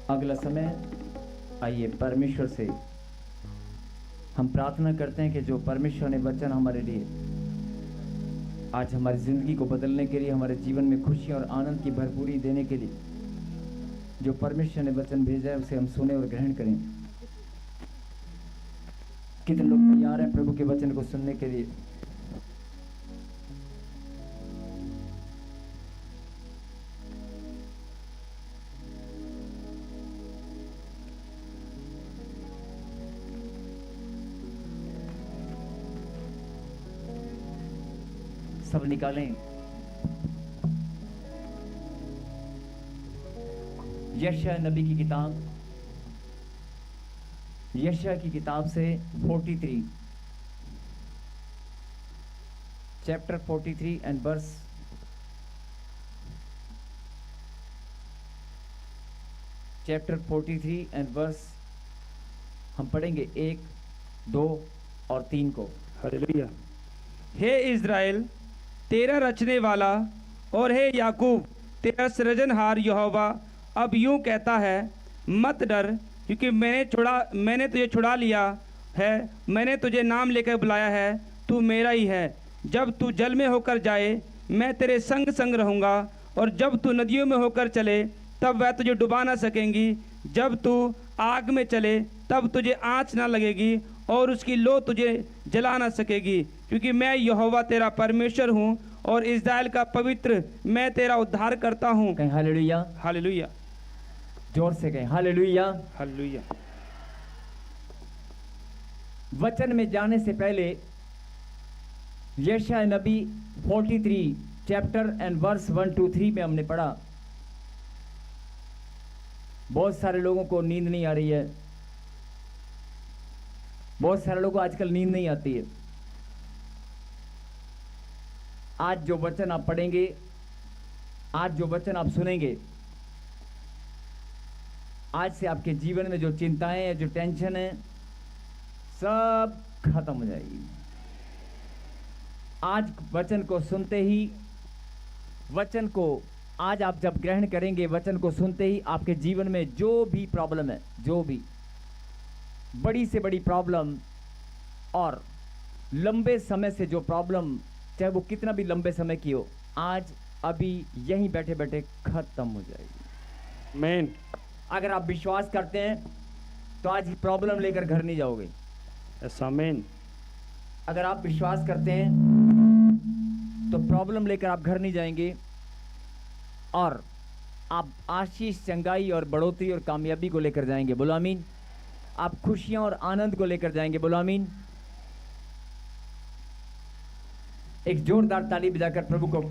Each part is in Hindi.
अगला समय आइए परमेश्वर से हम प्रार्थना करते हैं कि जो परमेश्वर ने वचन हमारे लिए आज हमारी ज़िंदगी को बदलने के लिए, हमारे जीवन में खुशी और आनंद की भरपूरी देने के लिए जो परमेश्वर ने वचन भेजा है उसे हम सुने और ग्रहण करें। कितने लोग तैयार हैं प्रभु के वचन को सुनने के लिए? सब निकालें। यशायाह नबी की किताब, यशायाह की किताब से 43 chapter 43 and verse chapter 43 and verse हम पढ़ेंगे 1, 2 और 3 को। हालेलुया। हे इज़राइल तेरा रचने वाला और हे याकूब तेरा सृजनहार यहोवा अब यूं कहता है, मत डर, क्योंकि मैंने तुझे छुड़ा लिया है, मैंने तुझे नाम लेकर बुलाया है, तू मेरा ही है। जब तू जल में होकर जाए मैं तेरे संग संग रहूँगा, और जब तू नदियों में होकर चले तब वह तुझे डुबा ना सकेंगी। जब तू आग में चले तब तुझे आँच ना लगेगी, और उसकी लो तुझे जला ना सकेगी, क्योंकि मैं यहोवा तेरा परमेश्वर हूँ और इज़राइल का पवित्र, मैं तेरा उद्धार करता हूँ। कहीं हालेलुया। हालेलुया। जोर से कहें हालेलुया। हालेलुया। वचन में जाने से पहले यशायाह नबी 43 चैप्टर एंड वर्स 1 to 3 में हमने पढ़ा। बहुत सारे लोगों को नींद नहीं आ रही है, बहुत सारे लोगों को आजकल नींद नहीं आती है। आज जो वचन आप पढ़ेंगे, आज जो वचन आप सुनेंगे, आज से आपके जीवन में जो चिंताएं हैं, जो टेंशन है, सब खत्म हो जाएगी। आज वचन को सुनते ही, वचन को आज आप जब ग्रहण करेंगे, वचन को सुनते ही आपके जीवन में जो भी प्रॉब्लम है, जो भी बड़ी से बड़ी प्रॉब्लम और लंबे समय से जो प्रॉब्लम, चाहे वो कितना भी लंबे समय की हो, आज अभी यहीं बैठे बैठे खत्म हो जाएगी। आमीन। अगर आप विश्वास करते हैं तो आज प्रॉब्लम लेकर घर नहीं जाओगे। आमीन। अगर आप विश्वास करते हैं तो प्रॉब्लम लेकर आप घर नहीं जाएंगे, और आप आशीष, चंगाई और बढ़ोतरी और कामयाबी को लेकर जाएंगे। बोलो आमीन। आप खुशियां और आनंद को लेकर जाएंगे। बोलो आमीन। एक जोरदार ताली बजाकर प्रभु को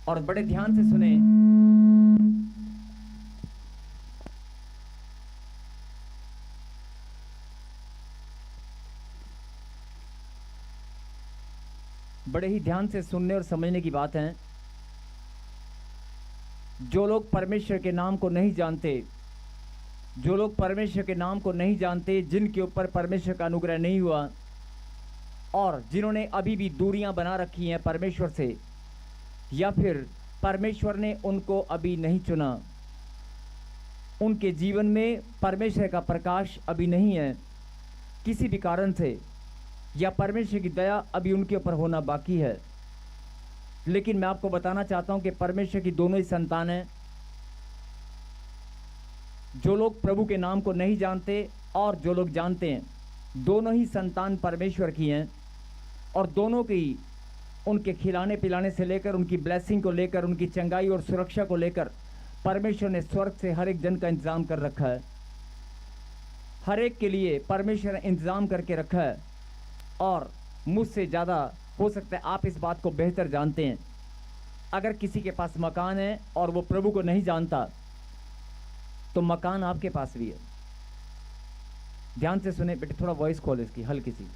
और बड़े ध्यान से सुने। बड़े ही ध्यान से सुनने और समझने की बात है। जो लोग परमेश्वर के नाम को नहीं जानते, जो लोग परमेश्वर के नाम को नहीं जानते, जिनके ऊपर परमेश्वर का अनुग्रह नहीं हुआ, और जिन्होंने अभी भी दूरियां बना रखी हैं परमेश्वर से, या फिर परमेश्वर ने उनको अभी नहीं चुना, उनके जीवन में परमेश्वर का प्रकाश अभी नहीं है किसी भी कारण से, या परमेश्वर की दया अभी उनके ऊपर होना बाकी है। लेकिन मैं आपको बताना चाहता हूं कि परमेश्वर की दोनों ही संतान हैं। जो लोग प्रभु के नाम को नहीं जानते और जो लोग जानते हैं, दोनों ही संतान परमेश्वर की हैं, और दोनों की उनके खिलाने पिलाने से लेकर, उनकी ब्लेसिंग को लेकर, उनकी चंगाई और सुरक्षा को लेकर परमेश्वर ने स्वर्ग से हर एक जन का इंतजाम कर रखा है। हर एक के लिए परमेश्वर ने इंतजाम करके रखा है, और मुझसे ज़्यादा हो सकता है आप इस बात को बेहतर जानते हैं। अगर किसी के पास मकान है और वो प्रभु को नहीं जानता, तो मकान आपके पास भी है। ध्यान से सुने बेटे, थोड़ा वॉइस खोल इसकी हल्की सी।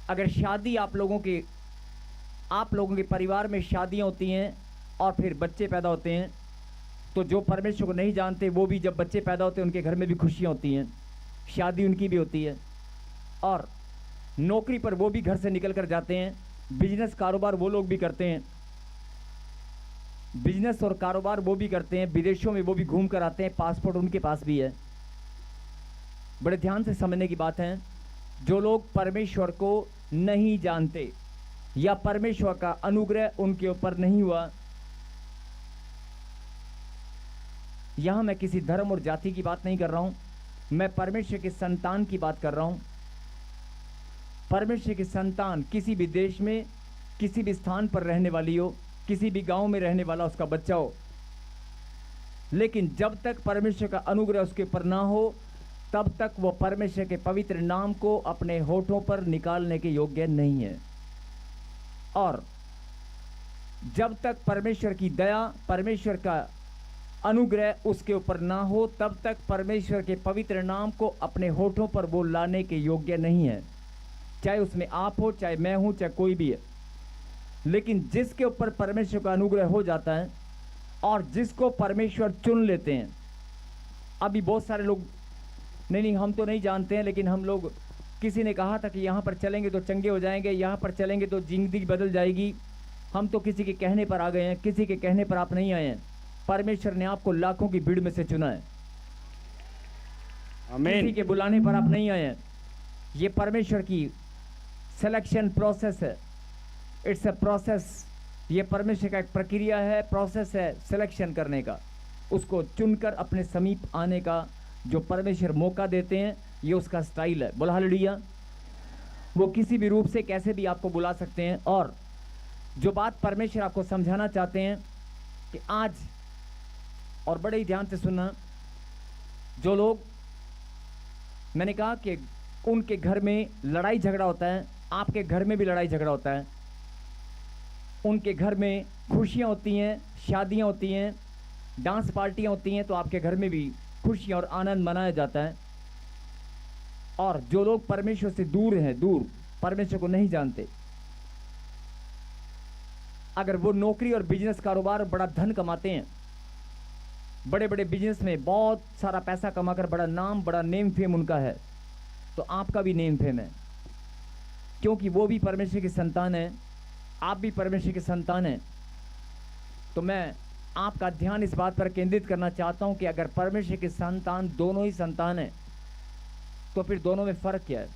अगर शादी आप लोगों के परिवार में शादियां होती हैं और फिर बच्चे पैदा होते हैं, तो जो परमेश्वर को नहीं जानते वो भी जब बच्चे पैदा होते हैं उनके घर में भी खुशियां होती हैं, शादी उनकी भी होती है। और नौकरी पर वो भी घर से निकल कर जाते हैं, बिजनेस कारोबार वो लोग भी करते हैं, बिजनेस और कारोबार वो भी करते हैं, विदेशों में वो भी घूम कर आते हैं, पासपोर्ट उनके पास भी है। बड़े ध्यान से समझने की बात है, जो लोग परमेश्वर को नहीं जानते या परमेश्वर का अनुग्रह उनके ऊपर नहीं हुआ, यहां मैं किसी धर्म और जाति की बात नहीं कर रहा हूं, मैं परमेश्वर के संतान की बात कर रहा हूं। परमेश्वर के संतान किसी भी देश में, किसी भी स्थान पर रहने वाली हो, किसी भी गांव में रहने वाला उसका बच्चा हो, लेकिन जब तक परमेश्वर का अनुग्रह उसके ऊपर ना हो, तब तक वो परमेश्वर के पवित्र नाम को अपने होठों पर निकालने के योग्य नहीं है। और जब तक परमेश्वर की दया, परमेश्वर का अनुग्रह उसके ऊपर ना हो, तब तक परमेश्वर के पवित्र नाम को अपने होठों पर वो लाने के योग्य नहीं है, चाहे उसमें आप हो, चाहे मैं हूं, चाहे कोई भी है। लेकिन जिसके ऊपर परमेश्वर का अनुग्रह हो जाता है और जिसको परमेश्वर चुन लेते हैं, अभी बहुत सारे लोग नहीं हम तो नहीं जानते हैं, लेकिन हम लोग, किसी ने कहा था कि यहाँ पर चलेंगे तो चंगे हो जाएंगे, यहाँ पर चलेंगे तो जिंदगी बदल जाएगी। हम तो किसी के कहने पर आ गए हैं, किसी के कहने पर आप नहीं आए हैं। परमेश्वर ने आपको लाखों की भीड़ में से चुना है, किसी के बुलाने पर आप नहीं आए हैं। ये परमेश्वर की सिलेक्शन प्रोसेस है, इट्स अ प्रोसेस। ये परमेश्वर का एक प्रक्रिया है, प्रोसेस है सिलेक्शन करने का, उसको चुनकर अपने समीप आने का जो परमेश्वर मौका देते हैं, ये उसका स्टाइल है। बोला हालेलुया। वो किसी भी रूप से कैसे भी आपको बुला सकते हैं। और जो बात परमेश्वर आपको समझाना चाहते हैं कि आज, और बड़े ही ध्यान से सुनना, जो लोग, मैंने कहा कि उनके घर में लड़ाई झगड़ा होता है, आपके घर में भी लड़ाई झगड़ा होता है। उनके घर में खुशियां होती हैं, शादियां होती हैं, डांस पार्टियां होती हैं, तो आपके घर में भी खुशियां और आनंद मनाया जाता है। और जो लोग परमेश्वर से दूर हैं, दूर, परमेश्वर को नहीं जानते, अगर वो नौकरी और बिजनेस कारोबार बड़ा धन कमाते हैं, बड़े बड़े बिजनेस में बहुत सारा पैसा कमाकर बड़ा नाम, बड़ा नेम फेम उनका है, तो आपका भी नेम फेम है, क्योंकि वो भी परमेश्वर की संतान है, आप भी परमेश्वर के संतान हैं। तो मैं आपका ध्यान इस बात पर केंद्रित करना चाहता हूं कि अगर परमेश्वर के संतान दोनों ही संतान हैं, तो फिर दोनों में फर्क क्या है।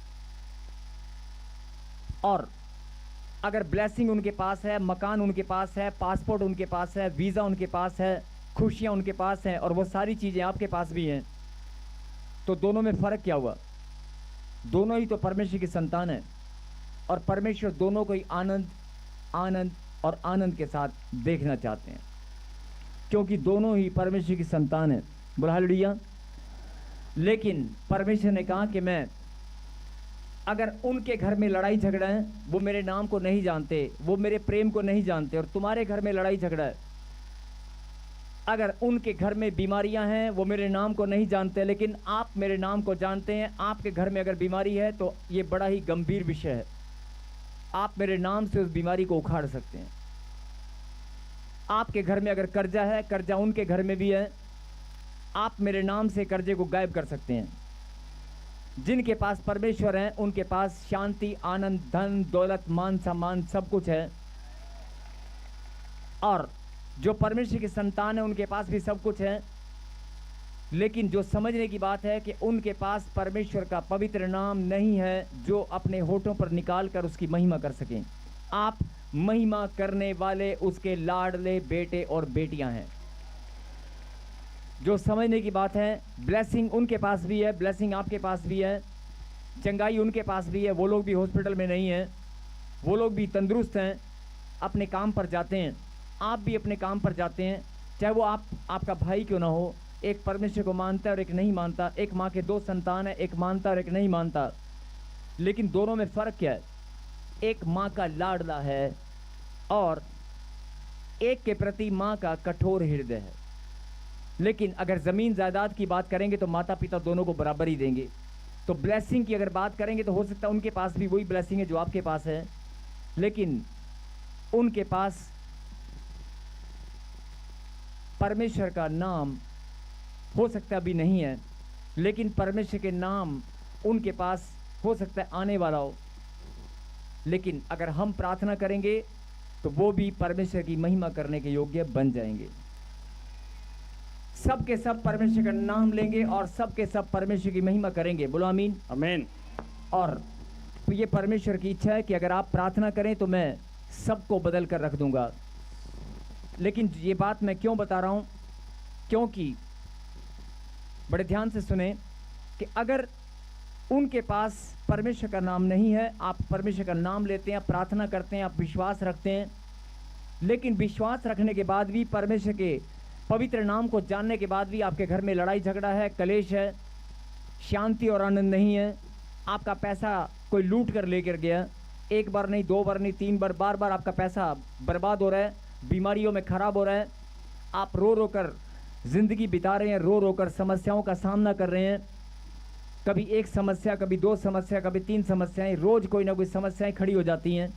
और अगर ब्लेसिंग उनके पास है, मकान उनके पास है, पासपोर्ट उनके पास है, वीज़ा उनके पास है, खुशियां उनके पास हैं, और वो सारी चीज़ें आपके पास भी हैं, तो दोनों में फ़र्क क्या हुआ। दोनों ही तो परमेश्वर की संतान है, और परमेश्वर दोनों को ही आनंद, आनंद और आनंद के साथ देखना चाहते हैं, क्योंकि दोनों ही परमेश्वर की संतान है। बोला हालेलुया। लेकिन परमेश्वर ने कहा कि मैं, अगर उनके घर में लड़ाई झगड़ा है, वो मेरे नाम को नहीं जानते, वो मेरे प्रेम को नहीं जानते, और तुम्हारे घर में लड़ाई झगड़ा है, अगर उनके घर में बीमारियां हैं, वो मेरे नाम को नहीं जानते, लेकिन आप मेरे नाम को जानते हैं, आपके घर में अगर बीमारी है तो ये बड़ा ही गंभीर विषय है, आप मेरे नाम से उस बीमारी को उखाड़ सकते हैं। आपके घर में अगर कर्जा है, कर्जा उनके घर में भी है, आप मेरे नाम से कर्जे को गायब कर सकते हैं। जिनके पास परमेश्वर है, उनके पास शांति, आनंद, धन, दौलत, मान, सम्मान सब कुछ है। और जो परमेश्वर की संतान है, उनके पास भी सब कुछ है। लेकिन जो समझने की बात है कि उनके पास परमेश्वर का पवित्र नाम नहीं है, जो अपने होठों पर निकाल कर उसकी महिमा कर सकें। आप महिमा करने वाले उसके लाडले बेटे और बेटियां हैं। जो समझने की बात है, ब्लेसिंग उनके पास भी है, ब्लेसिंग आपके पास भी है, चंगाई उनके पास भी है। वो लोग भी हॉस्पिटल में नहीं हैं, वो लोग भी तंदुरुस्त हैं, अपने काम पर जाते हैं, आप भी अपने काम पर जाते हैं, चाहे वो आपका भाई क्यों ना हो। एक परमेश्वर को मानता है और एक नहीं मानता, एक माँ के दो संतान है, एक मानता और एक नहीं मानता, लेकिन दोनों में फ़र्क क्या है। एक माँ का लाडला है और एक के प्रति माँ का कठोर हृदय है। लेकिन अगर ज़मीन जायदाद की बात करेंगे तो माता पिता दोनों को बराबर ही देंगे। तो ब्लेसिंग की अगर बात करेंगे तो हो सकता है उनके पास भी वही ब्लेसिंग है जो आपके पास है, लेकिन उनके पास परमेश्वर का नाम हो सकता भी नहीं है, लेकिन परमेश्वर के नाम उनके पास हो सकता है आने वाला हो, लेकिन अगर हम प्रार्थना करेंगे तो वो भी परमेश्वर की महिमा करने के योग्य बन जाएंगे। सब के सब परमेश्वर का नाम लेंगे और सब के सब परमेश्वर की महिमा करेंगे। बोलो आमीन। आमीन। और ये परमेश्वर की इच्छा है कि अगर आप प्रार्थना करें तो मैं सबको बदल कर रख दूंगा। लेकिन ये बात मैं क्यों बता रहा हूं, क्योंकि बड़े ध्यान से सुने कि अगर उनके पास परमेश्वर का नाम नहीं है, आप परमेश्वर का नाम लेते हैं, आप प्रार्थना करते हैं, आप विश्वास रखते हैं, लेकिन विश्वास रखने के बाद भी परमेश्वर के पवित्र नाम को जानने के बाद भी आपके घर में लड़ाई झगड़ा है, कलेश है, शांति और आनंद नहीं है, आपका पैसा कोई लूट कर लेकर गया, एक बार नहीं, दो बार नहीं, तीन बार, बार बार आपका पैसा बर्बाद हो रहा है, बीमारियों में खराब हो रहा है, आप रो रो कर जिंदगी बिता रहे हैं, रो रो कर समस्याओं का सामना कर रहे हैं, कभी एक समस्या, कभी दो समस्या, कभी तीन समस्याएं, रोज कोई ना कोई समस्याएं खड़ी हो जाती हैं।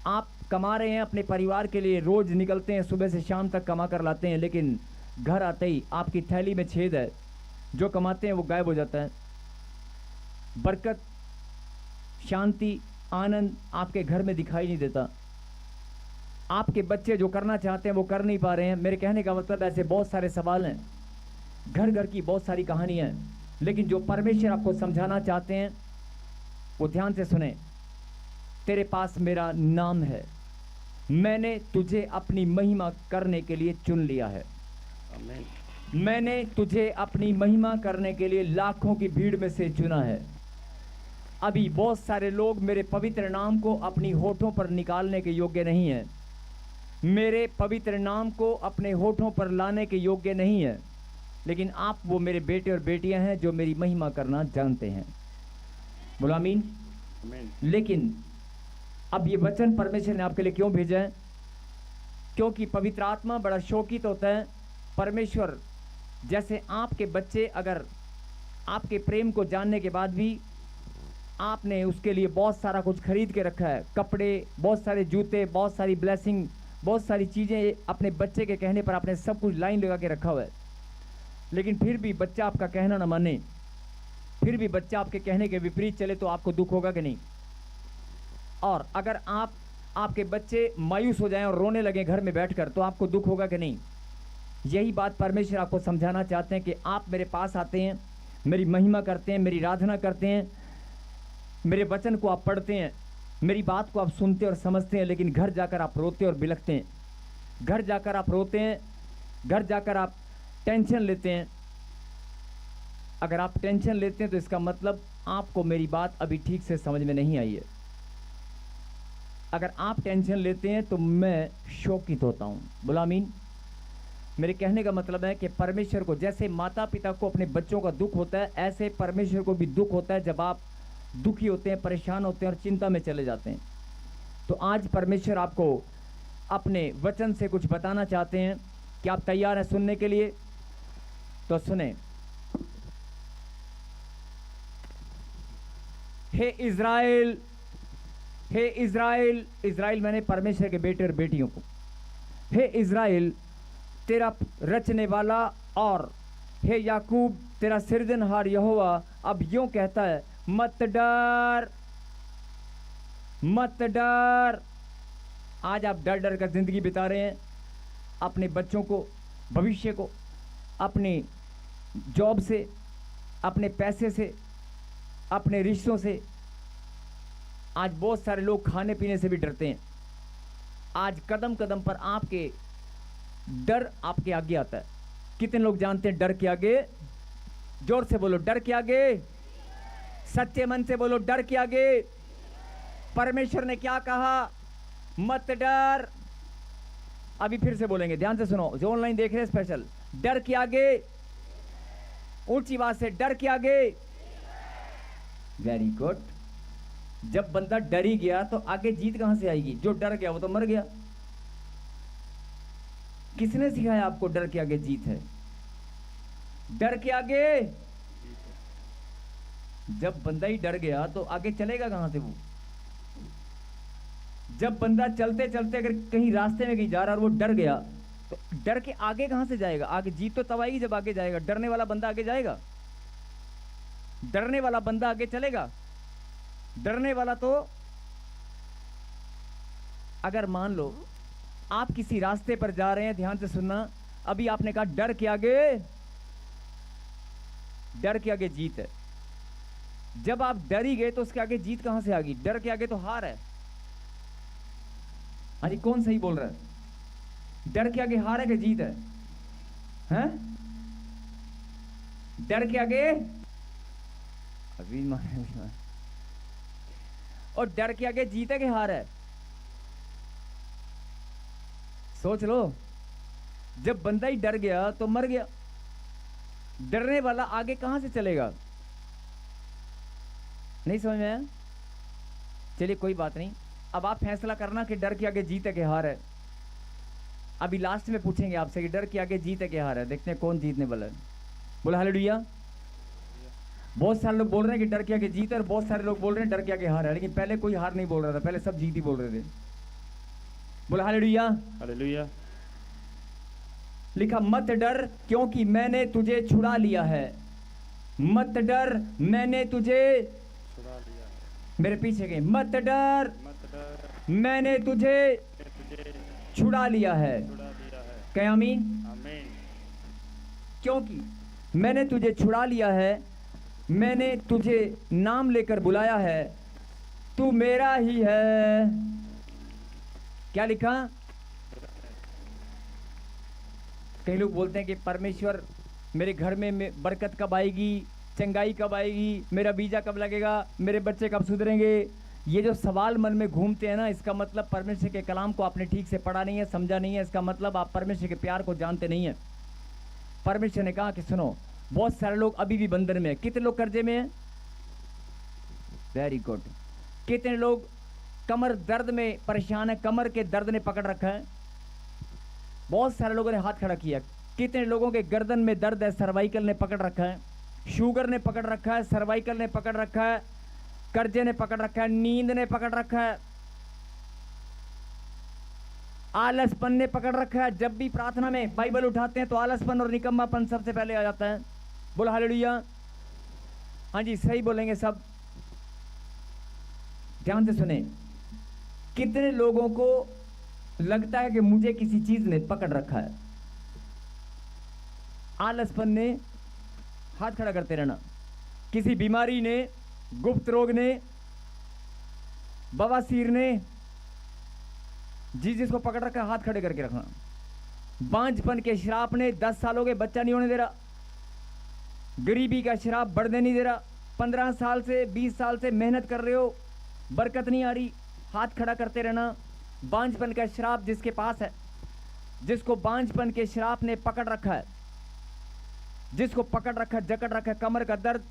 आप कमा रहे हैं अपने परिवार के लिए, रोज निकलते हैं, सुबह से शाम तक कमा कर लाते हैं, लेकिन घर आते ही आपकी थैली में छेद है, जो कमाते हैं वो गायब हो जाता है। बरकत, शांति, आनंद आपके घर में दिखाई नहीं देता। आपके बच्चे जो करना चाहते हैं वो कर नहीं पा रहे हैं। मेरे कहने का मतलब ऐसे बहुत सारे सवाल हैं, घर घर की बहुत सारी कहानियां हैं, लेकिन जो परमेश्वर आपको समझाना चाहते हैं वो ध्यान से सुने। तेरे पास मेरा नाम है, मैंने तुझे अपनी महिमा करने के लिए चुन लिया है। आमीन। मैंने तुझे अपनी महिमा करने के लिए लाखों की भीड़ में से चुना है। अभी बहुत सारे लोग मेरे पवित्र नाम को अपनी होठों पर निकालने के योग्य नहीं है, मेरे पवित्र नाम को अपने होठों पर लाने के योग्य नहीं है, लेकिन आप वो मेरे बेटे और बेटियां हैं जो मेरी महिमा करना जानते हैं। बोलो आमीन। लेकिन अब ये वचन परमेश्वर ने आपके लिए क्यों भेजा है? क्योंकि पवित्र आत्मा बड़ा शौकित होता है। परमेश्वर जैसे आपके बच्चे अगर आपके प्रेम को जानने के बाद भी आपने उसके लिए बहुत सारा कुछ खरीद के रखा है, कपड़े, बहुत सारे जूते, बहुत सारी ब्लेसिंग, बहुत सारी चीज़ें अपने बच्चे के कहने पर आपने सब कुछ लाइन लगा के रखा हुआ है, लेकिन फिर भी बच्चा आपका कहना न माने, फिर भी बच्चा आपके कहने के विपरीत चले तो आपको दुख होगा कि नहीं? और अगर आपके बच्चे मायूस हो जाएं और रोने लगे घर में बैठकर तो आपको दुख होगा कि नहीं? यही बात परमेश्वर आपको समझाना चाहते हैं कि आप मेरे पास आते हैं, मेरी महिमा करते हैं, मेरी आराधना करते हैं, मेरे वचन को आप पढ़ते हैं, मेरी बात को आप सुनते और समझते हैं, लेकिन घर जाकर आप रोते और बिलखते हैं, घर जाकर आप रोते हैं, घर जाकर आप टेंशन लेते हैं। अगर आप टेंशन लेते हैं तो इसका मतलब आपको मेरी बात अभी ठीक से समझ में नहीं आई है। अगर आप टेंशन लेते हैं तो मैं शौकित होता हूँ। बोलो आमीन। मेरे कहने का मतलब है कि परमेश्वर को जैसे माता पिता को अपने बच्चों का दुख होता है, ऐसे परमेश्वर को भी दुख होता है जब आप दुखी होते हैं, परेशान होते हैं और चिंता में चले जाते हैं। तो आज परमेश्वर आपको अपने वचन से कुछ बताना चाहते हैं। क्या आप तैयार हैं सुनने के लिए? तो सुने। हे इज़राइल, हे इज़राइल, इज़राइल मैंने परमेश्वर के बेटे और बेटियों को, हे इज़राइल तेरा रचने वाला और हे याकूब तेरा सृजनहार यहोवा अब यूं कहता है, मत डर, मत डर। आज आप डर डर कर जिंदगी बिता रहे हैं, अपने बच्चों को, भविष्य को, अपनी जॉब से, अपने पैसे से, अपने रिश्तों से। आज बहुत सारे लोग खाने पीने से भी डरते हैं। आज कदम कदम पर आपके डर आपके आगे आता है। कितने लोग जानते हैं डर के आगे? जोर से बोलो, डर के आगे। सच्चे मन से बोलो, डर के आगे। परमेश्वर ने क्या कहा? मत डर। अभी फिर से बोलेंगे, ध्यान से सुनो जो ऑनलाइन देख रहे हैं स्पेशल। डर के आगे, ऊंची आवाज से, डर के आगे। Very good. जब बंदा डर ही गया तो आगे जीत कहां से आएगी? जो डर गया वो तो मर गया। किसने सिखाया आपको डर के आगे जीत है? डर के आगे जब बंदा ही डर गया तो आगे चलेगा कहां से वो? जब बंदा चलते चलते अगर कहीं रास्ते में कहीं जा रहा और वो डर गया तो डर के आगे कहां से जाएगा? आगे जीत तो तब आएगी जब आगे जाएगा। डरने वाला बंदा आगे जाएगा? डरने वाला बंदा आगे चलेगा? डरने वाला तो, अगर मान लो आप किसी रास्ते पर जा रहे हैं, ध्यान से सुनना, अभी आपने कहा डर के आगे जीत है। जब आप डर ही गए तो उसके आगे जीत कहां से आ गई? डर के आगे तो हार है। अरे कौन सही बोल रहा है? डर के आगे हार है कि जीत है? हैं? डर के आगे अभी और डर के आगे जीत है कि हार है? सोच लो। जब बंदा ही डर गया तो मर गया। डरने वाला आगे कहां से चलेगा? नहीं समझ में आया? चलिए कोई बात नहीं, अब आप फैसला करना कि डर के आगे जीत है कि हार है। अभी लास्ट में पूछेंगे आपसे कि डर के आगे जीत है कि हार है। देखते हैं कौन जीतने वाला है। बोला हालेलुया। बहुत सारे लोग बोल रहे हैं कि डर के आगे जीत है, और बहुत सारे लोग बोल रहे हैं डर के आगे हार है। लेकिन पहले कोई हार नहीं बोल रहा था, पहले सब जीत ही बोल रहे थे। बोला हालेलुया। हालेलुया। लिखा मत डर क्योंकि मैंने तुझे छुड़ा लिया है। मत डर मैंने तुझे छुड़ा लिया है। मेरे पीछे गए। मत डर मत डर, मैंने तुझे मैं तुझे छुड़ा लिया है। छुड़ा लिया है। क्या आमीन? आमीन। क्योंकि मैंने तुझे छुड़ा लिया है, मैंने तुझे नाम लेकर बुलाया है, तू मेरा ही है। क्या लिखा? कई लोग बोलते हैं कि परमेश्वर मेरे घर में बरकत कब आएगी, चंगाई कब आएगी, मेरा वीजा कब लगेगा, मेरे बच्चे कब सुधरेंगे। ये जो सवाल मन में घूमते हैं ना, इसका मतलब परमेश्वर के कलाम को आपने ठीक से पढ़ा नहीं है, समझा नहीं है। इसका मतलब आप परमेश्वर के प्यार को जानते नहीं है। परमेश्वर ने कहा कि सुनो, बहुत सारे लोग अभी भी बंधन में हैं। कितने लोग कर्जे में हैं? Very good. कितने लोग कमर दर्द में परेशान है, कमर के दर्द ने पकड़ रखा है? बहुत सारे लोगों ने हाथ खड़ा किया। कितने लोगों के गर्दन में दर्द है, सर्वाइकल ने पकड़ रखा है, शुगर ने पकड़ रखा है, सर्वाइकल ने पकड़ रखा है, कर्जे ने पकड़ रखा है, नींद ने पकड़ रखा है, आलसपन ने पकड़ रखा है। जब भी प्रार्थना में बाइबल उठाते हैं तो आलसपन और निकम्मापन सबसे पहले आ जाता है। बोला हालेलुया। हाँ जी, सही बोलेंगे सब। ध्यान से सुने। कितने लोगों को लगता है कि मुझे किसी चीज ने पकड़ रखा है? आलसपन ने, हाथ खड़ा करते रहना। किसी बीमारी ने, गुप्त रोग ने, बवासीर ने, जिसको पकड़ रखा है हाथ खड़े करके रखना। बांझपन के श्राप ने, 10 साल हो गए बच्चा नहीं होने दे रहा। गरीबी का श्राप बढ़ने नहीं दे रहा। 15 साल से 20 साल से मेहनत कर रहे हो, बरकत नहीं आ रही, हाथ खड़ा करते रहना। बांझपन का श्राप जिसके पास है, जिसको बांझपन के श्राप ने पकड़ रखा है, जिसको पकड़ रखा है, जकड़ रखा है, कमर का दर्द,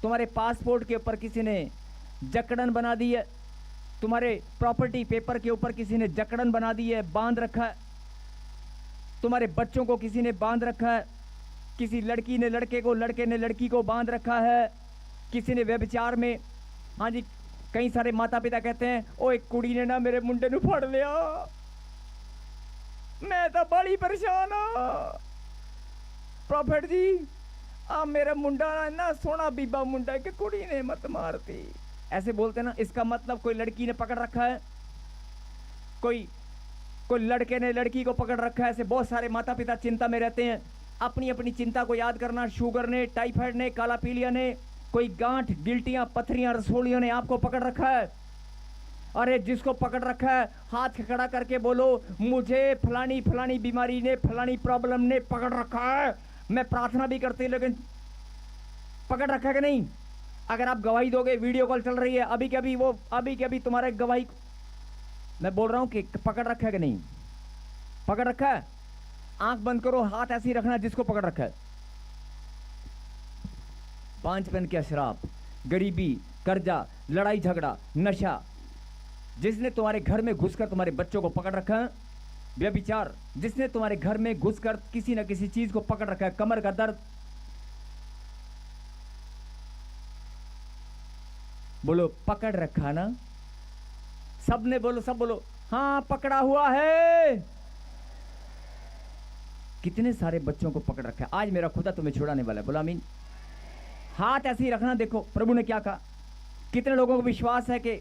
तुम्हारे पासपोर्ट के ऊपर किसी ने जकड़न बना दी है, तुम्हारे प्रॉपर्टी पेपर के ऊपर किसी ने जकड़न बना दी है, बांध रखा है, तुम्हारे बच्चों को किसी ने बांध रखा है, किसी लड़की ने लड़के को, लड़के ने लड़की को बांध रखा है, किसी ने व्यभिचार में। हाँ जी, कई सारे माता पिता कहते हैं ओ एक कुड़ी ने ना मेरे मुंडे नू फड़ लिया, मैं तो बड़ी परेशान हाँ प्रॉफिट जी, आ मेरा मुंडा ना सोना बीबा मुंडा के कुड़ी ने मत मारती। ऐसे बोलते ना, इसका मतलब कोई लड़की ने पकड़ रखा है, कोई लड़के ने लड़की को पकड़ रखा है। ऐसे बहुत सारे माता पिता चिंता में रहते हैं। अपनी अपनी चिंता को याद करना। शुगर ने, टाइफाइड ने, काला पीलिया ने, कोई गांठ, गिल्टियां, पथरियां, रसोलियों ने आपको पकड़ रखा है। अरे जिसको पकड़ रखा है हाथ खड़ा करके बोलो, मुझे फलानी फलानी बीमारी ने, फलानी प्रॉब्लम ने पकड़ रखा है। मैं प्रार्थना भी करती हूँ लेकिन पकड़ रखा है कि नहीं? अगर आप गवाही दोगे, वीडियो कॉल चल रही है, अभी के अभी तुम्हारे गवाही, मैं बोल रहा हूं कि पकड़ रखा है कि नहीं? पकड़ रखा है। आंख बंद करो, हाथ ऐसे ही रखना जिसको पकड़ रखा है। बांझपन के श्राप, गरीबी, कर्जा, लड़ाई झगड़ा, नशा, जिसने तुम्हारे घर में घुसकर तुम्हारे बच्चों को पकड़ रखा है। व्यभिचार, जिसने तुम्हारे घर में घुसकर किसी न किसी चीज को पकड़ रखा है। कमर का दर्द, बोलो पकड़ रखा ना? सबने बोलो, सब बोलो हाँ पकड़ा हुआ है। कितने सारे बच्चों को पकड़ रखा है। आज मेरा खुदा तुम्हें छुड़ाने वाला है। बोला आमीन। हाथ ऐसे ही रखना। देखो प्रभु ने क्या कहा, कितने लोगों को विश्वास है कि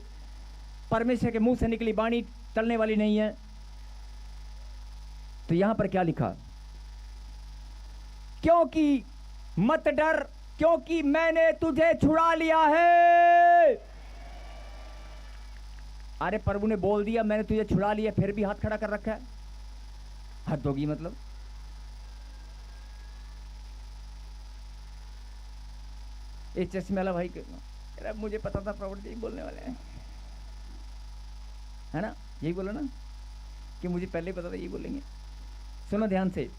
परमेश्वर के मुंह से निकली वाणी टलने वाली नहीं है? तो यहां पर क्या लिखा? क्योंकि मत डर, क्योंकि मैंने तुझे छुड़ा लिया है। अरे प्रभु ने बोल दिया मैंने तुझे छुड़ा लिया, फिर भी हाथ खड़ा कर रखा है। हद होगी मतलब। एक चश्मे वाला भाई अरे मुझे पता था प्रभु जी बोलने वाले हैं, है ना? यही बोला ना कि मुझे पहले पता था यही बोलेंगे। सुनो ध्यान से।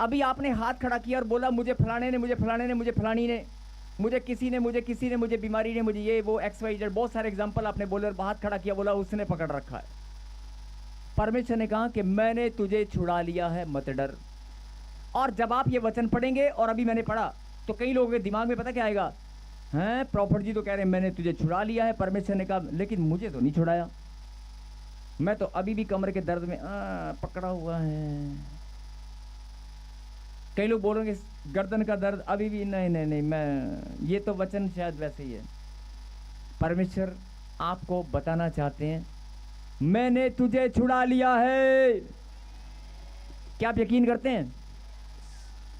अभी आपने हाथ खड़ा किया और बोला मुझे फलाने ने, मुझे फलाने ने, मुझे फलानी ने, मुझे किसी ने, मुझे किसी ने, मुझे बीमारी ने, मुझे ये वो XYZ बहुत सारे एग्जाम्पल आपने बोले और हाथ खड़ा किया, बोला उसने पकड़ रखा है। परमेश्वर ने कहा कि मैंने तुझे छुड़ा लिया है, मत डर। और जब आप ये वचन पढ़ेंगे और अभी मैंने पढ़ा तो कई लोगों के दिमाग में पता क्या आएगा? हैं प्रॉफिट जी तो कह रहे हैं मैंने तुझे छुड़ा लिया है। परमेश्वर ने कहा लेकिन मुझे तो नहीं छुड़ाया, मैं तो अभी भी कमर के दर्द में पकड़ा हुआ है। कई लोग बोलेंगे गर्दन का दर्द अभी भी, नहीं नहीं नहीं, मैं ये तो वचन शायद वैसे ही है। परमेश्वर आपको बताना चाहते हैं मैंने तुझे छुड़ा लिया है। क्या आप यकीन करते हैं?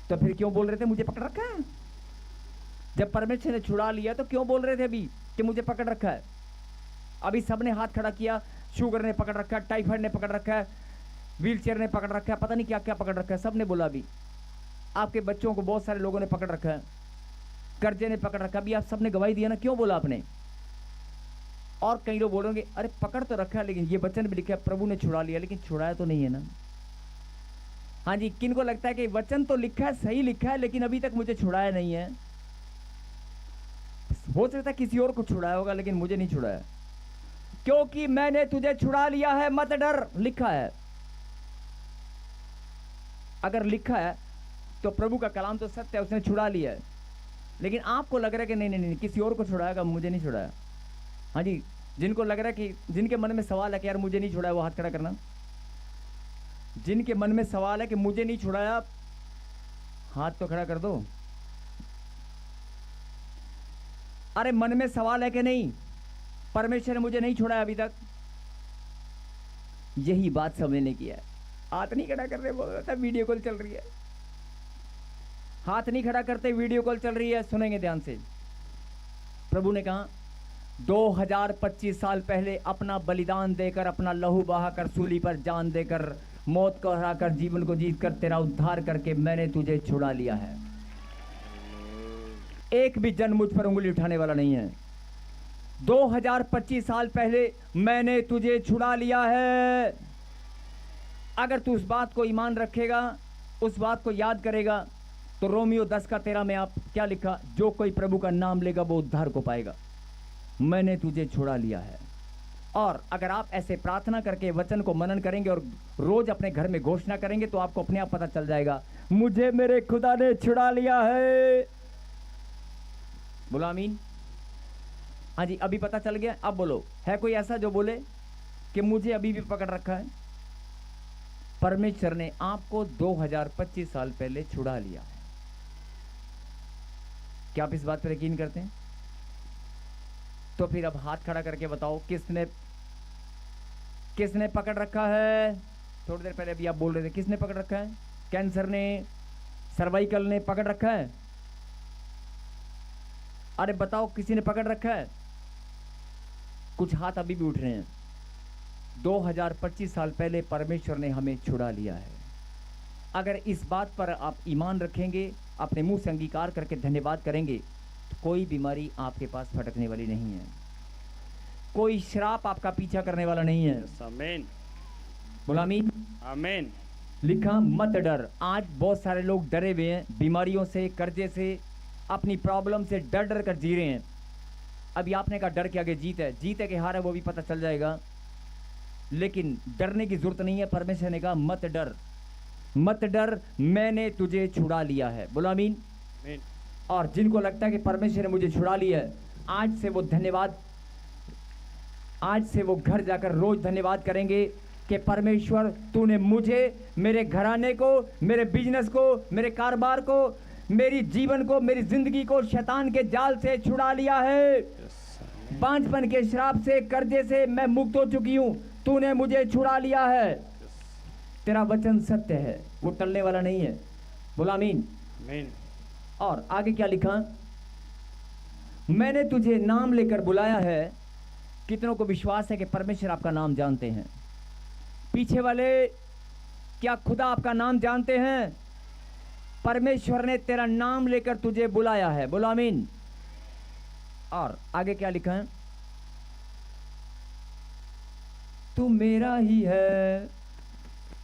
तो फिर क्यों बोल रहे थे मुझे पकड़ रखा है? जब परमेश्वर ने छुड़ा लिया तो क्यों बोल रहे थे अभी कि मुझे पकड़ रखा है? अभी सबने हाथ खड़ा किया, शुगर ने पकड़ रखा है, टाइफाइड ने पकड़ रखा है, व्हीलचेयर ने पकड़ रखा है, पता नहीं क्या क्या पकड़ रखा है, सबने बोला। अभी आपके बच्चों को बहुत सारे लोगों ने पकड़ रखा है, कर्जे ने पकड़ रखा है, अभी आप सबने गवाही दिया ना, क्यों बोला आपने? और कई लोग बोलेंगे अरे पकड़ तो रखा है लेकिन ये वचन भी लिखा है प्रभु ने छुड़ा लिया, लेकिन छुड़ाया तो नहीं है ना। हाँ जी, किन को लगता है कि वचन तो लिखा है, सही लिखा है, लेकिन अभी तक मुझे छुड़ाया नहीं है? हो सकता है किसी और को छुड़ाया होगा लेकिन मुझे नहीं छुड़ाया। क्योंकि मैंने तुझे छुड़ा लिया है, मत डर, लिखा है। अगर लिखा है तो प्रभु का कलाम तो सत्य है, उसने छुड़ा लिया है। लेकिन आपको लग रहा है कि नहीं नहीं नहीं किसी और को छुड़ाएगा, मुझे नहीं छुड़ाया। हाँ जी, जिनको लग रहा है कि जिनके मन में सवाल है कि यार मुझे नहीं छुड़ाया, वो हाथ खड़ा करना। जिनके मन में सवाल है कि मुझे नहीं छुड़ाया, हाथ तो खड़ा कर दो। अरे मन में सवाल है कि नहीं परमेश्वर ने मुझे नहीं छुड़ाया अभी तक? यही बात समझने की है। हाथ नहीं खड़ा कर रहे, बोल रहा था वीडियो कॉल चल रही है। हाथ नहीं खड़ा करते, वीडियो कॉल चल रही है। सुनेंगे ध्यान से। प्रभु ने कहा 2025 साल पहले अपना बलिदान देकर, अपना लहू बहाकर, सूली पर जान देकर, मौत को हराकर, जीवन को जीतकर, तेरा उद्धार करके मैंने तुझे छुड़ा लिया है। एक भी जन मुझ पर उंगली उठाने वाला नहीं है। 2025 साल पहले मैंने तुझे छुड़ा लिया है। अगर तू उस बात को ईमान रखेगा, उस बात को याद करेगा, तो रोमियो 10:13 में आप क्या लिखा? जो कोई प्रभु का नाम लेगा वो उद्धार को पाएगा। मैंने तुझे छुड़ा लिया है। और अगर आप ऐसे प्रार्थना करके वचन को मनन करेंगे और रोज अपने घर में घोषणा करेंगे तो आपको अपने आप पता चल जाएगा मुझे मेरे खुदा ने छुड़ा लिया है। बोलो आमीन। हाँ जी, अभी पता चल गया। अब बोलो, है कोई ऐसा जो बोले कि मुझे अभी भी पकड़ रखा है? परमेश्वर ने आपको 2025 साल पहले छुड़ा लिया है। क्या आप इस बात पर यकीन करते हैं? तो फिर अब हाथ खड़ा करके बताओ किसने पकड़ रखा है? थोड़ी देर पहले अभी आप बोल रहे थे किसने पकड़ रखा है? कैंसर ने, सर्वाइकल ने पकड़ रखा है? अरे बताओ किसी ने पकड़ रखा है? कुछ हाथ अभी भी उठ रहे हैं। 2025 साल पहले परमेश्वर ने हमें छुड़ा लिया है। अगर इस बात पर आप ईमान रखेंगे, अपने मुंह से अंगीकार करके धन्यवाद करेंगे, तो कोई बीमारी आपके पास फटकने वाली नहीं है, कोई श्राप आपका पीछा करने वाला नहीं है। आमीन। बोला आमीन। आमीन। लिखा मत डर। आज बहुत सारे लोग डरे हुए हैं, बीमारियों से, कर्जे से, अपनी प्रॉब्लम से डर डर कर जी रहे हैं। अभी आपने कहा डर के आगे जीत है, जीत है कि हार है वो भी पता चल जाएगा, लेकिन डरने की जरूरत नहीं है। परमेश्वर ने कहा मत डर, मत डर, मैंने तुझे छुड़ा लिया है। बोलो आमीन। आमीन। और जिनको लगता है कि परमेश्वर ने मुझे छुड़ा लिया है, आज से वो धन्यवाद, आज से वो घर जाकर रोज धन्यवाद करेंगे कि परमेश्वर तूने मुझे, मेरे घराने को, मेरे बिजनेस को, मेरे कारोबार को, मेरी जीवन को, मेरी जिंदगी को शैतान के जाल से छुड़ा लिया है। बांझपन के श्राप से, कर्जे से मैं मुक्त हो चुकी हूं। तूने मुझे छुड़ा लिया है। तेरा वचन सत्य है, वो टलने वाला नहीं है। बोला आमीन। आमीन। और आगे क्या लिखा? मैंने तुझे नाम लेकर बुलाया है। कितनों को विश्वास है कि परमेश्वर आपका नाम जानते हैं? पीछे वाले, क्या खुदा आपका नाम जानते हैं? परमेश्वर ने तेरा नाम लेकर तुझे बुलाया है। बोलो आमीन। और आगे क्या लिखा है? तू मेरा ही है।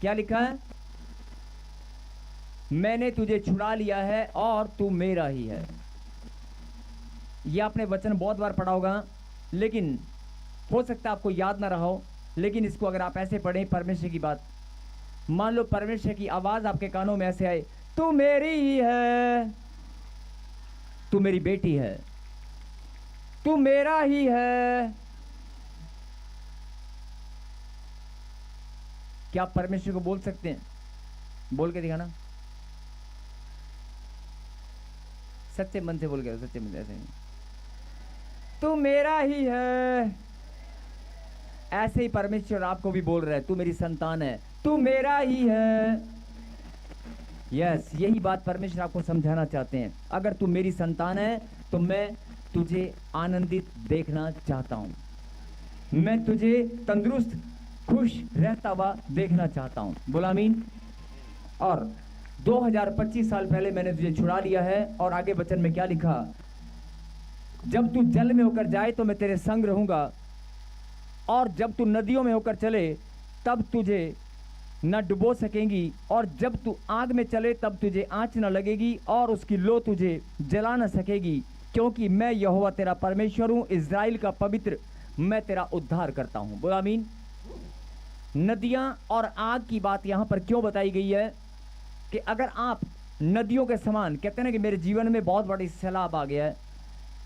क्या लिखा है? मैंने तुझे छुड़ा लिया है और तू मेरा ही है। यह आपने वचन बहुत बार पढ़ा होगा, लेकिन हो सकता है आपको याद ना रहा हो। लेकिन इसको अगर आप ऐसे पढ़ें, परमेश्वर की बात, मान लो परमेश्वर की आवाज आपके कानों में ऐसे आए, तू मेरी ही है, तू मेरी बेटी है, तू मेरा ही है। क्या आप परमेश्वर को बोल सकते हैं? बोल के दिखाना, सच्चे मन से बोल के, सच्चे मन से, ऐसे नहीं। तू मेरा ही है। ऐसे ही परमेश्वर आपको भी बोल रहा है, तू मेरी संतान है, तू मेरा ही है। यस, यही बात परमेश्वर आपको समझाना चाहते हैं। अगर तू मेरी संतान है तो मैं तुझे आनंदित देखना चाहता हूं। मैं तुझे तंदुरुस्त, खुश रहता हुआ देखना चाहता हूं। बोला आमीन। और 2025 साल पहले मैंने तुझे छुड़ा लिया है। और आगे वचन में क्या लिखा? जब तू जल में होकर जाए तो मैं तेरे संग रहूंगा, और जब तू नदियों में होकर चले तब तुझे न डुबो सकेंगी, और जब तू आग में चले तब तुझे आंच न लगेगी, और उसकी लो तुझे जला न सकेगी, क्योंकि मैं यहोवा तेरा परमेश्वर हूं, इज़राइल का पवित्र, मैं तेरा उद्धार करता हूं। बोला आमीन। नदियां और आग की बात यहां पर क्यों बताई गई है? कि अगर आप नदियों के समान, कहते हैं ना कि मेरे जीवन में बहुत बड़ी सैलाब आ गया है,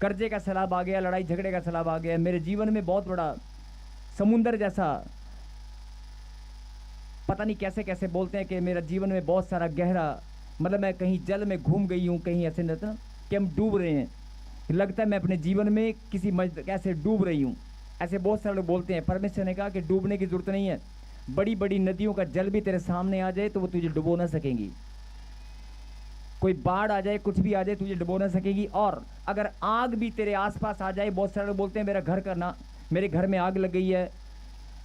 कर्जे का सैलाब आ गया, लड़ाई झगड़े का सैलाब आ गया, मेरे जीवन में बहुत बड़ा समुंदर जैसा, पता नहीं कैसे कैसे बोलते हैं कि मेरा जीवन में बहुत सारा गहरा, मतलब मैं कहीं जल में घूम गई हूँ, कहीं ऐसे नहीं था कि हम डूब रहे हैं, लगता है मैं अपने जीवन में किसी कैसे डूब रही हूँ। ऐसे बहुत सारे लोग बोलते हैं। परमेश्वर ने कहा कि डूबने की जरूरत नहीं है। बड़ी बड़ी नदियों का जल भी तेरे सामने आ जाए तो वो तुझे डुबो ना सकेंगी। कोई बाढ़ आ जाए, कुछ भी आ जाए, तुझे डुबो ना सकेगी। और अगर आग भी तेरे आसपास आ जाए, बहुत सारे लोग बोलते हैं मेरे घर में आग लग गई है,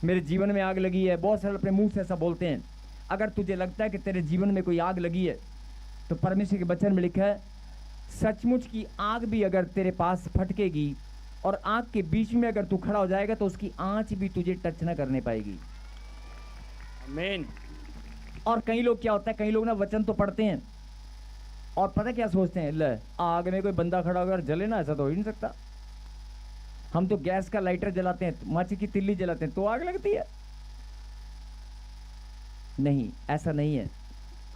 मेरे जीवन में आग लगी है। बहुत सारे अपने मुंह से ऐसा बोलते हैं। अगर तुझे लगता है कि तेरे जीवन में कोई आग लगी है, तो परमेश्वर के वचन में लिखा है, सचमुच की आग भी अगर तेरे पास फटकेगी और आग के बीच में अगर तू खड़ा हो जाएगा तो उसकी आंच भी तुझे टच ना करने पाएगी। आमीन। और कई लोग क्या होता है, कई लोग ना वचन तो पढ़ते हैं और पता क्या सोचते हैं, ले आग में कोई बंदा खड़ा होकर जले ना, ऐसा तो हो ही नहीं सकता। हम तो गैस का लाइटर जलाते हैं, माचिस की तिल्ली जलाते हैं तो आग लगती है। नहीं, ऐसा नहीं है।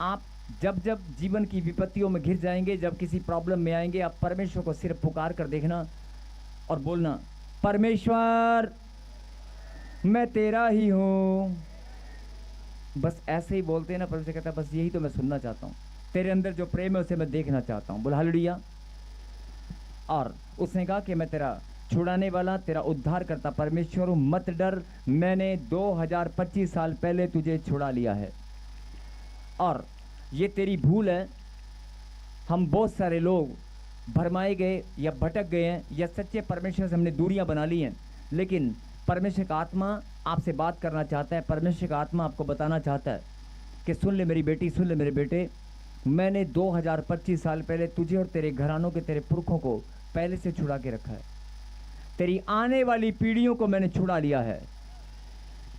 आप जब जब जीवन की विपत्तियों में घिर जाएंगे, जब किसी प्रॉब्लम में आएंगे, आप परमेश्वर को सिर्फ पुकार कर देखना और बोलना, परमेश्वर मैं तेरा ही हूं। बस ऐसे ही बोलते हैं ना, परमेश्वर कहता है बस यही तो मैं सुनना चाहता हूँ, तेरे अंदर जो प्रेम है उसे मैं देखना चाहता हूँ। बोल हालेलुया। और उसने कहा कि मैं तेरा छुड़ाने वाला, तेरा उद्धार करता परमेश्वर हूँ, मत डर, मैंने 2025 साल पहले तुझे छुड़ा लिया है। और ये तेरी भूल है। हम बहुत सारे लोग भरमाए गए या भटक गए हैं, या सच्चे परमेश्वर से हमने दूरियां बना ली हैं। लेकिन परमेश्वर का आत्मा आपसे बात करना चाहता है। परमेश्वर का आत्मा आपको बताना चाहता है कि सुन ले मेरी बेटी, सुन ले मेरे बेटे, मैंने 2025 साल पहले तुझे और तेरे घरानों के, तेरे पुरखों को पहले से छुड़ा के रखा है। तेरी आने वाली पीढ़ियों को मैंने छुड़ा लिया है।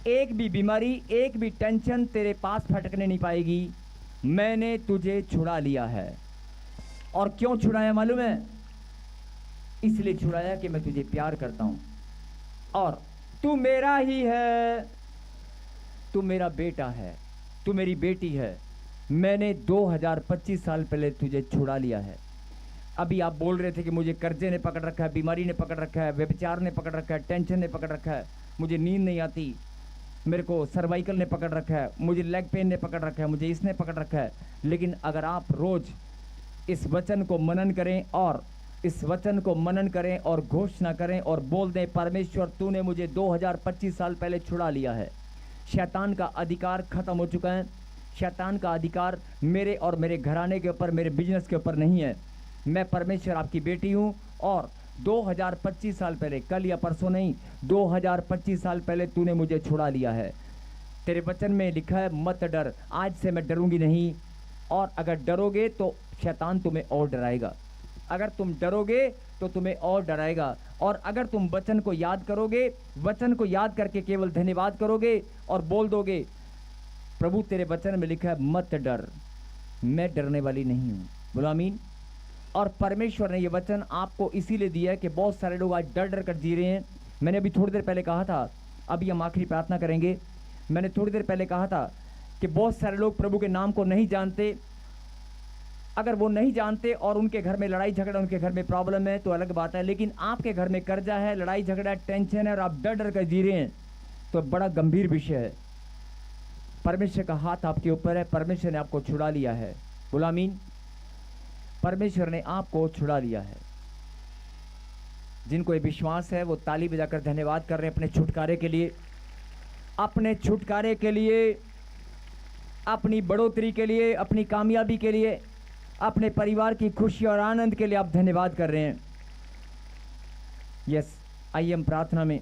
एक भी बीमारी, एक भी टेंशन तेरे पास फटकने नहीं पाएगी। मैंने तुझे छुड़ा लिया है। और क्यों छुड़ाया मालूम है? इसलिए छुड़ाया कि मैं तुझे प्यार करता हूं और तू मेरा ही है, तू मेरा बेटा है, तू मेरी बेटी है। मैंने 2025 साल पहले तुझे छुड़ा लिया है। अभी आप बोल रहे थे कि मुझे कर्जे ने पकड़ रखा है, बीमारी ने पकड़ रखा है, व्यभिचार ने पकड़ रखा है, टेंशन ने पकड़ रखा है, मुझे नींद नहीं आती, मेरे को सर्वाइकल ने पकड़ रखा है, मुझे लेग पेन ने पकड़ रखा है, मुझे इसने पकड़ रखा है। लेकिन अगर आप रोज इस वचन को मनन करें और इस वचन को मनन करें और घोषणा करें और बोल दें, परमेश्वर तूने मुझे 2025 साल पहले छुड़ा लिया है। शैतान का अधिकार खत्म हो चुका है। शैतान का अधिकार मेरे और मेरे घराने के ऊपर, मेरे बिजनेस के ऊपर नहीं है। मैं परमेश्वर आपकी बेटी हूँ और 2025 साल पहले, कल या परसों नहीं, 2025 साल पहले तूने मुझे छुड़ा लिया है। तेरे वचन में लिखा है मत डर, आज से मैं डरूंगी नहीं। और अगर डरोगे तो शैतान तुम्हें और डराएगा। अगर तुम डरोगे तो तुम्हें और डराएगा। और अगर तुम वचन को याद करोगे, वचन को याद करके केवल धन्यवाद करोगे और बोल दोगे, प्रभु तेरे वचन में लिखा है मत डर, मैं डरने वाली नहीं हूँ। बोलो आमीन। और परमेश्वर ने ये वचन आपको इसीलिए दिया है कि बहुत सारे लोग आज डर डर कर जी रहे हैं। मैंने अभी थोड़ी देर पहले कहा था, अभी हम आखिरी प्रार्थना करेंगे। मैंने थोड़ी देर पहले कहा था कि बहुत सारे लोग प्रभु के नाम को नहीं जानते। अगर वो नहीं जानते और उनके घर में लड़ाई झगड़ा, उनके घर में प्रॉब्लम है तो अलग बात है, लेकिन आपके घर में कर्जा है, लड़ाई झगड़ा, टेंशन है और आप डर डर कर जी रहे हैं तो बड़ा गंभीर विषय है। परमेश्वर का हाथ आपके ऊपर है, परमेश्वर ने आपको छुड़ा लिया है। बोलो आमीन। परमेश्वर ने आपको छुड़ा लिया है। जिनको ये विश्वास है वो ताली बजाकर धन्यवाद कर रहे हैं अपने छुटकारे के लिए, अपने छुटकारे के लिए, अपनी बढ़ोतरी के लिए, अपनी कामयाबी के लिए, अपने परिवार की खुशी और आनंद के लिए आप धन्यवाद कर रहे हैं। यस, आइए हम प्रार्थना में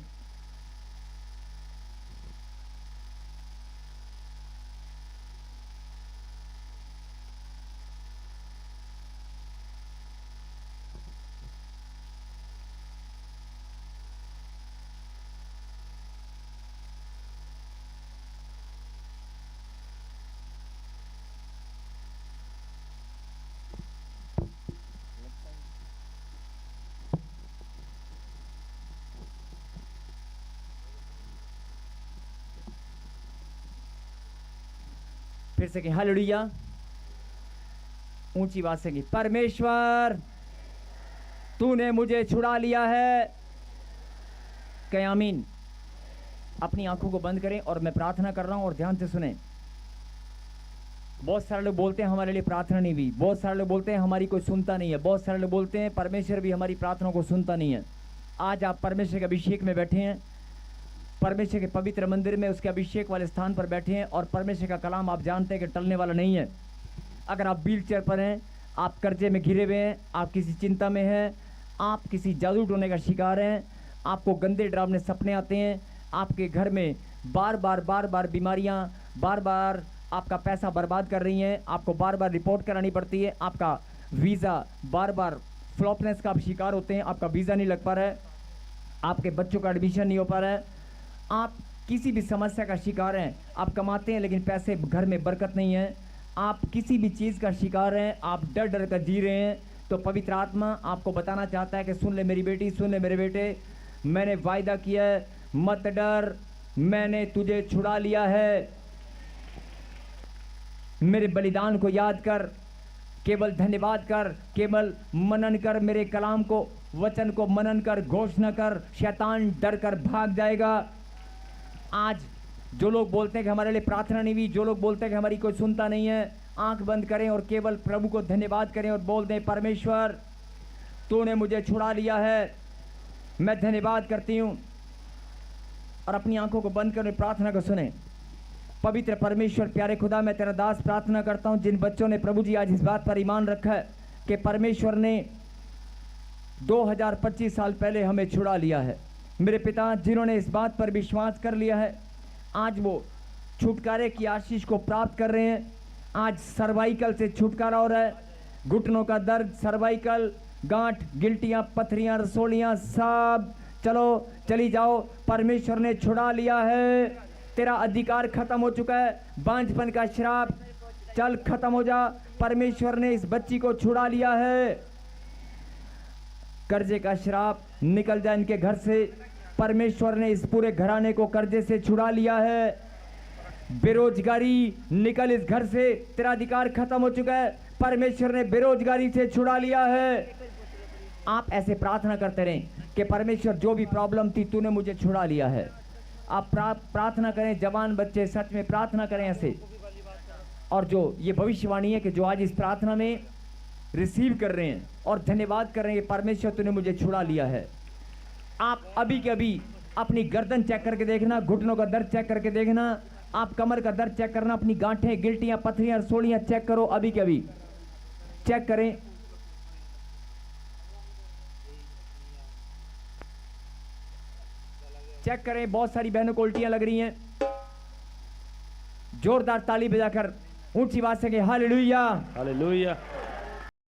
फिर से कहें हालेलुया, ऊंची बात से कहें, परमेश्वर तूने मुझे छुड़ा लिया है। कहें आमीन। अपनी आंखों को बंद करें और मैं प्रार्थना कर रहा हूं और ध्यान से सुने। बहुत सारे लोग बोलते हैं हमारे लिए प्रार्थना नहीं हुई, बहुत सारे लोग बोलते हैं हमारी कोई सुनता नहीं है, बहुत सारे लोग बोलते हैं परमेश्वर भी हमारी प्रार्थना को सुनता नहीं है। आज आप परमेश्वर के अभिषेक में बैठे हैं, परमेश्वर के पवित्र मंदिर में उसके अभिषेक वाले स्थान पर बैठे हैं और परमेश्वर का कलाम आप जानते हैं कि टलने वाला नहीं है। अगर आप व्हील चेयर पर हैं, आप कर्जे में घिरे हुए हैं, आप किसी चिंता में हैं, आप किसी जादू टोने का शिकार हैं, आपको गंदे डरावने सपने आते हैं, आपके घर में बार बार बीमारियां बार बार आपका पैसा बर्बाद कर रही हैं, आपको बार बार रिपोर्ट करानी पड़ती है, आपका वीज़ा बार बार फ्लॉपनेस का आप शिकार होते हैं, आपका वीज़ा नहीं लग पा रहा है, आपके बच्चों का एडमिशन नहीं हो पा रहा है, आप किसी भी समस्या का शिकार हैं, आप कमाते हैं लेकिन पैसे घर में बरकत नहीं है, आप किसी भी चीज़ का शिकार हैं, आप डर डर कर जी रहे हैं, तो पवित्र आत्मा आपको बताना चाहता है कि सुन ले मेरी बेटी, सुन ले मेरे बेटे, मैंने वायदा किया है, मत डर, मैंने तुझे छुड़ा लिया है। मेरे बलिदान को याद कर, केवल धन्यवाद कर, केवल मनन कर, मेरे कलाम को, वचन को मनन कर, घोषणा कर, शैतान डर कर भाग जाएगा। आज जो लोग बोलते हैं कि हमारे लिए प्रार्थना नहीं हुई, जो लोग बोलते हैं कि हमारी कोई सुनता नहीं है, आंख बंद करें और केवल प्रभु को धन्यवाद करें और बोल दें, परमेश्वर तूने मुझे छुड़ा लिया है, मैं धन्यवाद करती हूँ। और अपनी आंखों को बंद करें, प्रार्थना को सुने। पवित्र परमेश्वर, प्यारे खुदा, मैं तेरा दास प्रार्थना करता हूँ, जिन बच्चों ने प्रभु जी आज इस बात पर ईमान रखा है कि परमेश्वर ने 2025 साल पहले हमें छुड़ा लिया है। मेरे पिता, जिन्होंने इस बात पर विश्वास कर लिया है, आज वो छुटकारे की आशीष को प्राप्त कर रहे हैं। आज सर्वाइकल से छुटकारा हो रहा है, घुटनों का दर्द, सर्वाइकल, गांठ, गिल्टियां, पथरियां, रसोलियां, सब चलो चली जाओ, परमेश्वर ने छुड़ा लिया है। तेरा अधिकार खत्म हो चुका है, बांझपन का श्राप चल खत्म हो जा, परमेश्वर ने इस बच्ची को छुड़ा लिया है। कर्जे का श्राप निकल जाए इनके घर से, परमेश्वर ने इस पूरे घराने को कर्जे से छुड़ा लिया है। बेरोजगारी निकल इस घर से, तेरा अधिकार खत्म हो चुका है, परमेश्वर ने बेरोजगारी से छुड़ा लिया है। आप ऐसे प्रार्थना करते रहें कि परमेश्वर जो भी प्रॉब्लम थी तूने मुझे छुड़ा लिया है। आप प्रार्थना करें, जवान बच्चे सच में प्रार्थना करें ऐसे। और जो ये भविष्यवाणी है कि जो आज इस प्रार्थना में रिसीव कर रहे हैं और धन्यवाद कर रहे हैं, परमेश्वर तूने मुझे छुड़ा लिया है। आप अभी के अभी अपनी गर्दन चेक करके देखना, घुटनों का दर्द चेक करके देखना, आप कमर का दर्द चेक करना, अपनी गांठें, गिल्टियां, पथरियां, रसोलियां चेक करो, अभी के अभी चेक करें। चेक करें, बहुत सारी बहनों को उल्टियां लग रही हैं। जोरदार ताली बजाकर ऊंची आवाज से हालेलुया। Hallelujah.